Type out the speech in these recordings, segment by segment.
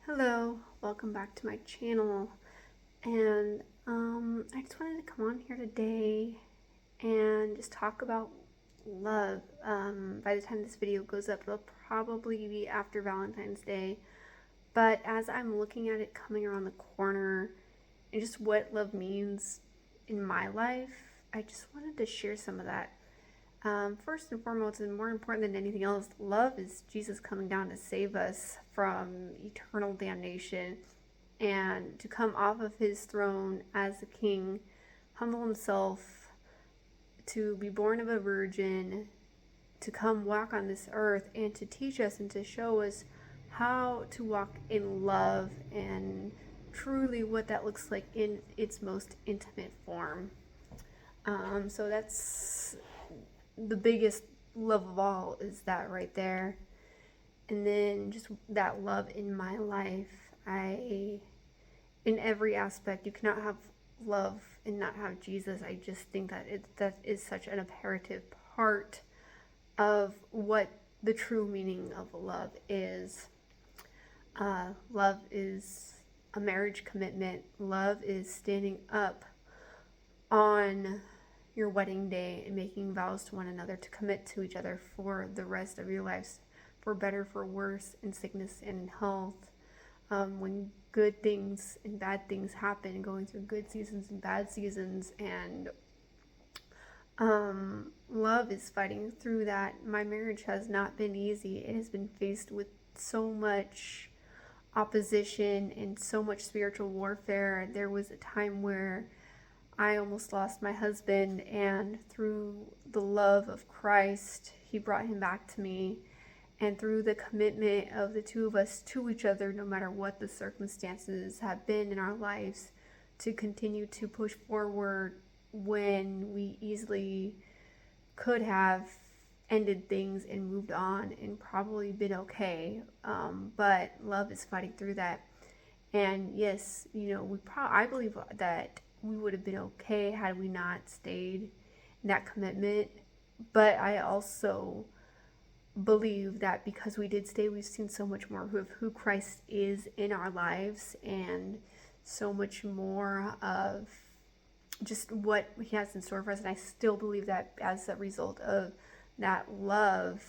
Hello, welcome back to my channel. And I just wanted to come on here today and just talk about love. By the time this video goes up, it'll probably be after Valentine's Day. But as I'm looking at it coming around the corner and just what love means in my life, I just wanted to share some of that. First and foremost, and more important than anything else, love is Jesus coming down to save us from eternal damnation and to come off of his throne as a king, humble himself, to be born of a virgin, to come walk on this earth and to teach us and to show us how to walk in love and truly what that looks like in its most intimate form. So that's the biggest love of all, is that right there. And then just that love in my life. In every aspect, you cannot have love and not have Jesus. I just think that is such an imperative part of what the true meaning of love is. Love is a marriage commitment. Love is standing up on your wedding day and making vows to one another to commit to each other for the rest of your lives, for better, for worse, in sickness and in health. When good things and bad things happen, going through good seasons and bad seasons, and love is fighting through that. My marriage has not been easy. It has been faced with so much opposition and so much spiritual warfare. There was a time where I almost lost my husband, and through the love of Christ, he brought him back to me. And through the commitment of the two of us to each other, no matter what the circumstances have been in our lives, to continue to push forward when we easily could have ended things and moved on and probably been okay. But love is fighting through that. And yes, I believe that we would have been okay had we not stayed in that commitment. But I also believe that because we did stay, we've seen so much more of who Christ is in our lives, and so much more of just what he has in store for us. And I still believe that as a result of that love,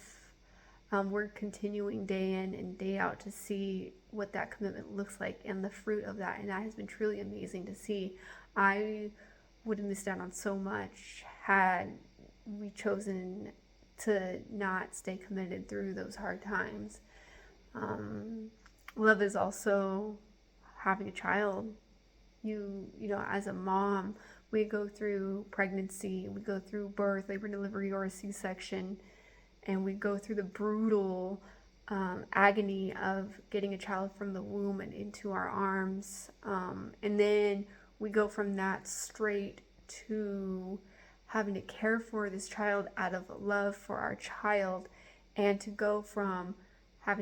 we're continuing day in and day out to see what that commitment looks like and the fruit of that. And that has been truly amazing to see. I would have missed out on so much had we chosen to not stay committed through those hard times. Love is also having a child. As a mom, we go through pregnancy, we go through birth, labor and delivery, or a C-section, and we go through the brutal agony of getting a child from the womb and into our arms. And then we go from that straight to having to care for this child out of love for our child, and to go from have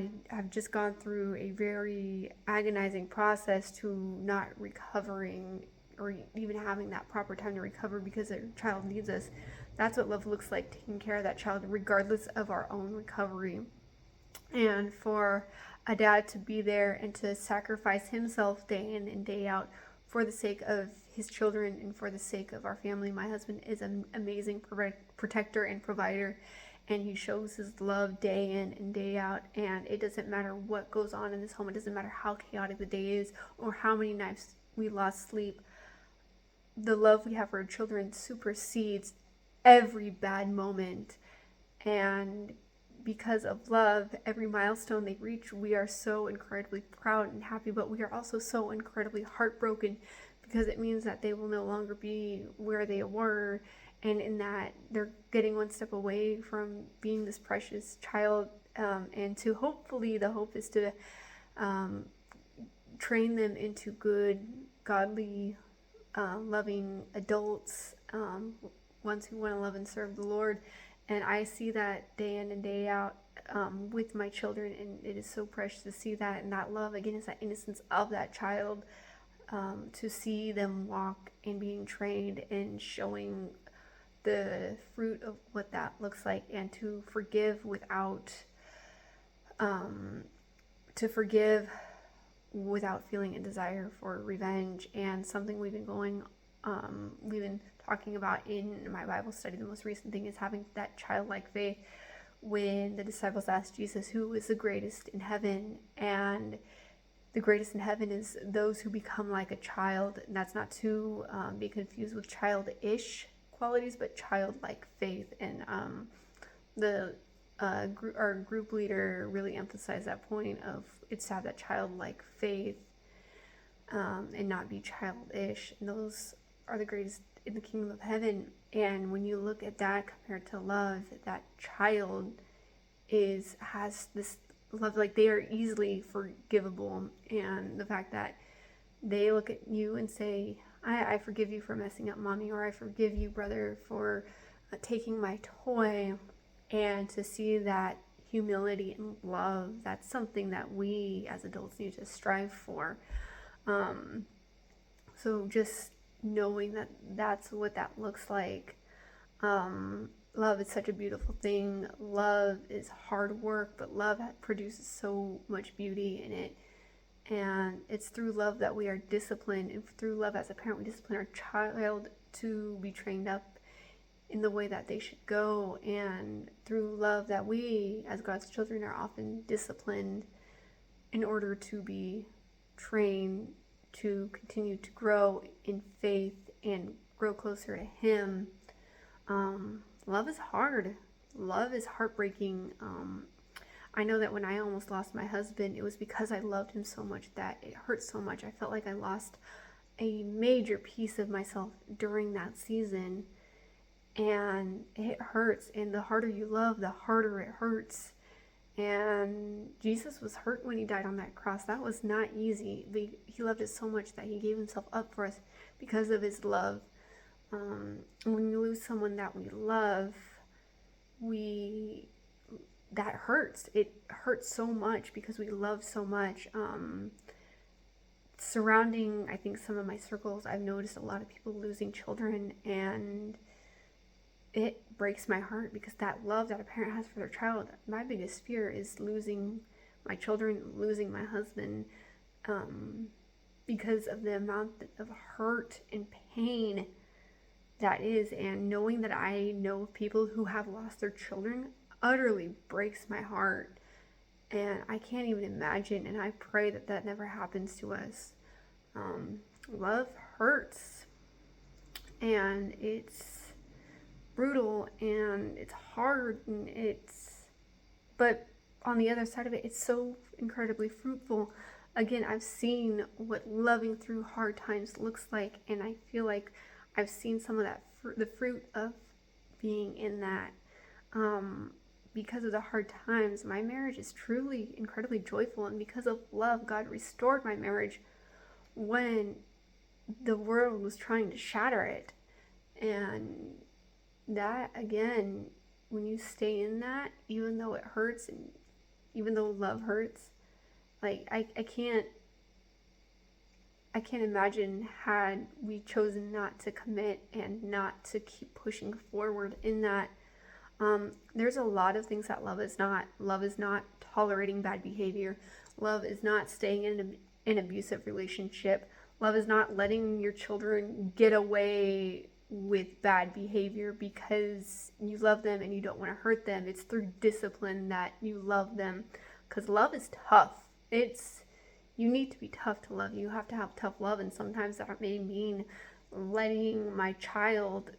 just gone through a very agonizing process to not recovering or even having that proper time to recover because our child needs us. That's what love looks like, taking care of that child regardless of our own recovery. And for a dad to be there and to sacrifice himself day in and day out for the sake of his children and for the sake of our family. My husband is an amazing protector and provider, and he shows his love day in and day out. And it doesn't matter what goes on in this home. It doesn't matter how chaotic the day is or how many nights we lost sleep. The love we have for our children supersedes every bad moment. And because of love, every milestone they reach, we are so incredibly proud and happy, but we are also so incredibly heartbroken because it means that they will no longer be where they were, and in that they're getting one step away from being this precious child. And to hopefully, the hope is to train them into good, godly, loving adults, ones who want to love and serve the Lord. And I see that day in and day out with my children, and it is so precious to see that. And that love, again, is that innocence of that child, to see them walk and being trained and showing the fruit of what that looks like, and to forgive without feeling a desire for revenge. And something we've been talking about in my Bible study, the most recent thing is having that childlike faith. When the disciples asked Jesus who is the greatest in heaven, and the greatest in heaven is those who become like a child. And that's not to be confused with childish qualities, but childlike faith. And our group leader really emphasized that point of it's to have that childlike faith and not be childish. And those are the greatest in the kingdom of heaven. And when you look at that compared to love, that child has this love, like they are easily forgivable. And the fact that they look at you and say, I forgive you for messing up, mommy, or I forgive you, brother, for taking my toy. And to see that humility and love, that's something that we as adults need to strive for. So just knowing that that's what that looks like. Love is such a beautiful thing. Love is hard work, but love produces so much beauty in it. And it's through love that we are disciplined. And through love as a parent, we discipline our child to be trained up in the way that they should go. And through love that we, as God's children, are often disciplined in order to be trained to continue to grow in faith and grow closer to Him. Love is hard. Love is heartbreaking. I know that when I almost lost my husband, it was because I loved him so much that it hurt so much. I felt like I lost a major piece of myself during that season. And it hurts. And the harder you love, the harder it hurts. And Jesus was hurt when He died on that cross. That was not easy. He loved us so much that He gave Himself up for us because of His love. When you lose someone that we love, that hurts. It hurts so much because we love so much. Surrounding, I think, some of my circles, I've noticed a lot of people losing children, and it breaks my heart because that love that a parent has for their child, my biggest fear is losing my children, losing my husband, because of the amount of hurt and pain that is. And knowing that I know of people who have lost their children utterly breaks my heart. And I can't even imagine, and I pray that that never happens to us. Love hurts, and it's brutal, and it's hard, and but on the other side of it, it's so incredibly fruitful. Again, I've seen what loving through hard times looks like, and I feel like I've seen some of that, the fruit of being in that. Because of the hard times, my marriage is truly incredibly joyful, and because of love, God restored my marriage when the world was trying to shatter it. And that, again, when you stay in that, even though it hurts, and even though love hurts, like I can't imagine had we chosen not to commit and not to keep pushing forward in that. There's a lot of things that love is not. Love is not tolerating bad behavior. Love is not staying in an abusive relationship. Love is not letting your children get away with bad behavior because you love them and you don't want to hurt them. It's through discipline that you love them, because love is tough. You need to be tough to love. You have to have tough love, and sometimes that may mean letting my child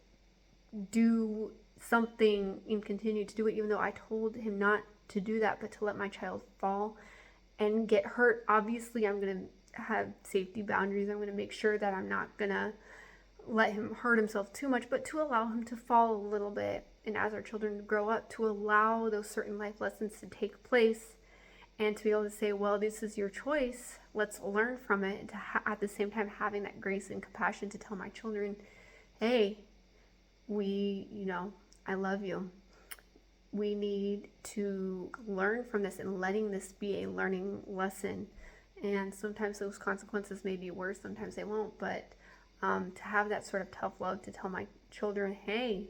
do something and continue to do it even though I told him not to do that, but to let my child fall and get hurt. Obviously, I'm going to have safety boundaries. I'm going to make sure that I'm not going to let him hurt himself too much, but to allow him to fall a little bit. And as our children grow up, to allow those certain life lessons to take place and to be able to say, well, this is your choice. Let's learn from it. And at the same time, having that grace and compassion to tell my children, hey, I love you. We need to learn from this and letting this be a learning lesson. And sometimes those consequences may be worse, sometimes they won't, but to have that sort of tough love to tell my children, hey,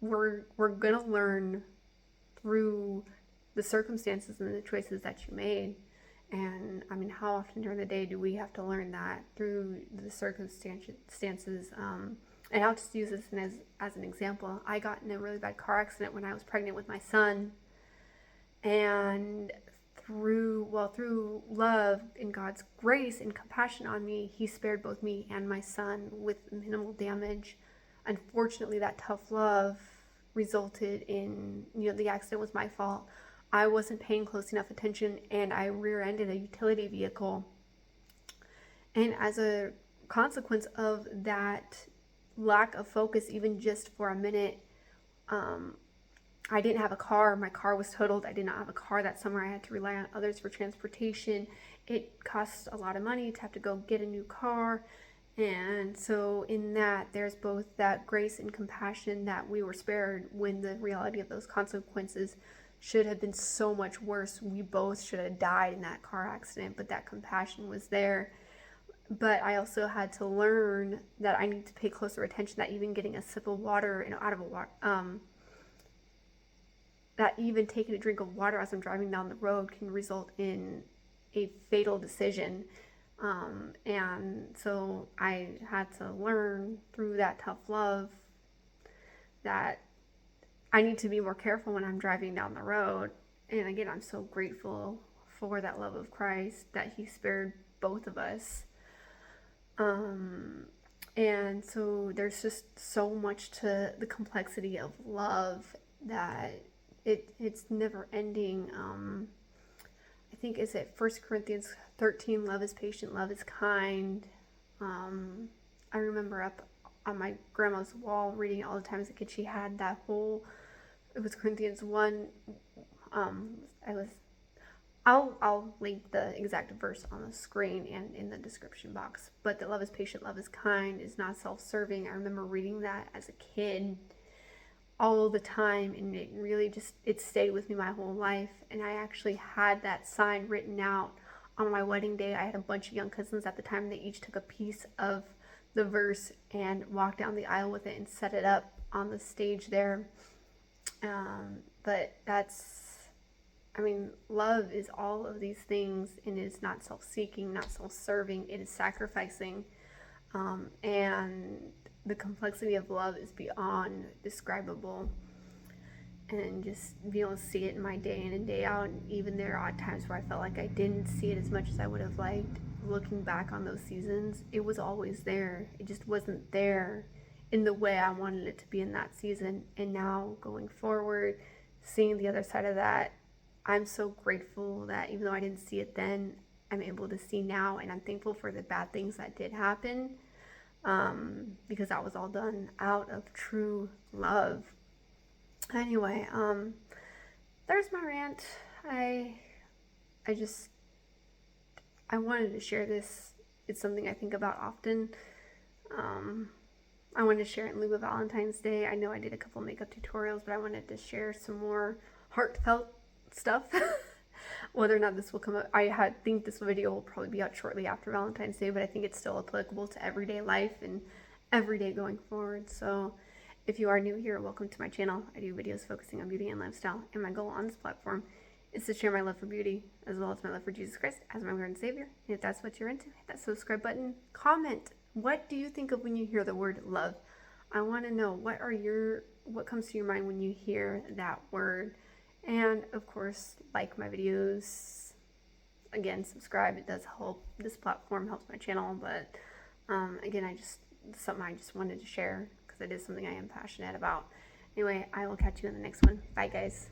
we're going to learn through the circumstances and the choices that you made. And I mean, how often during the day do we have to learn that through the circumstances? And I'll just use this as an example. I got in a really bad car accident when I was pregnant with my son. And through love and God's grace and compassion on me, he spared both me and my son with minimal damage. Unfortunately, that tough love resulted in, the accident was my fault. I wasn't paying close enough attention, and I rear-ended a utility vehicle. And as a consequence of that lack of focus, even just for a minute, I didn't have a car. My car was totaled. I did not have a car that summer. I had to rely on others for transportation. It costs a lot of money to have to go get a new car. And so in that, there's both that grace and compassion that we were spared when the reality of those consequences should have been so much worse. We both should have died in that car accident, but that compassion was there. But I also had to learn that I need to pay closer attention, that even getting a sip of water out of a water, that even taking a drink of water as I'm driving down the road can result in a fatal decision. And so I had to learn through that tough love that I need to be more careful when I'm driving down the road. And again, I'm so grateful for that love of Christ, that he spared both of us. And so there's just so much to the complexity of love that it's never ending. I think, is it 1 Corinthians 13, love is patient, love is kind. I remember up on my grandma's wall reading it all the time as a kid. She had that whole, it was Corinthians 1. I'll link the exact verse on the screen and in the description box. But that love is patient, love is kind, is not self-serving. I remember reading that as a kid all the time, and it really it stayed with me my whole life. And I actually had that sign written out on my wedding day. I had a bunch of young cousins at the time. They each took a piece of the verse and walked down the aisle with it and set it up on the stage there. But love is all of these things, and it is not self-seeking, not self-serving. It is sacrificing. And the complexity of love is beyond describable. And just be able to see it in my day in and day out. And even there are odd times where I felt like I didn't see it as much as I would have liked. Looking back on those seasons, it was always there. It just wasn't there in the way I wanted it to be in that season. And now going forward, seeing the other side of that, I'm so grateful that even though I didn't see it then, I'm able to see now. And I'm thankful for the bad things that did happen, because that was all done out of true love. Anyway, there's my rant. I wanted to share this. It's something I think about often. I wanted to share it in lieu of Valentine's Day. I know I did a couple makeup tutorials, but I wanted to share some more heartfelt stuff. Whether or not this will come up, I think this video will probably be out shortly after Valentine's Day, but I think it's still applicable to everyday life and every day going forward. So if you are new here, welcome to my channel. I do videos focusing on beauty and lifestyle, and my goal on this platform is to share my love for beauty as well as my love for Jesus Christ as my Lord and Savior. And if that's what you're into, hit that subscribe button. Comment, what do you think of when you hear the word love? I want to know, what comes to your mind when you hear that word? And of course, like my videos. Again, subscribe. It does help. This platform helps my channel, but again, something I just wanted to share because it is something I am passionate about. Anyway, I will catch you in the next one. Bye, guys.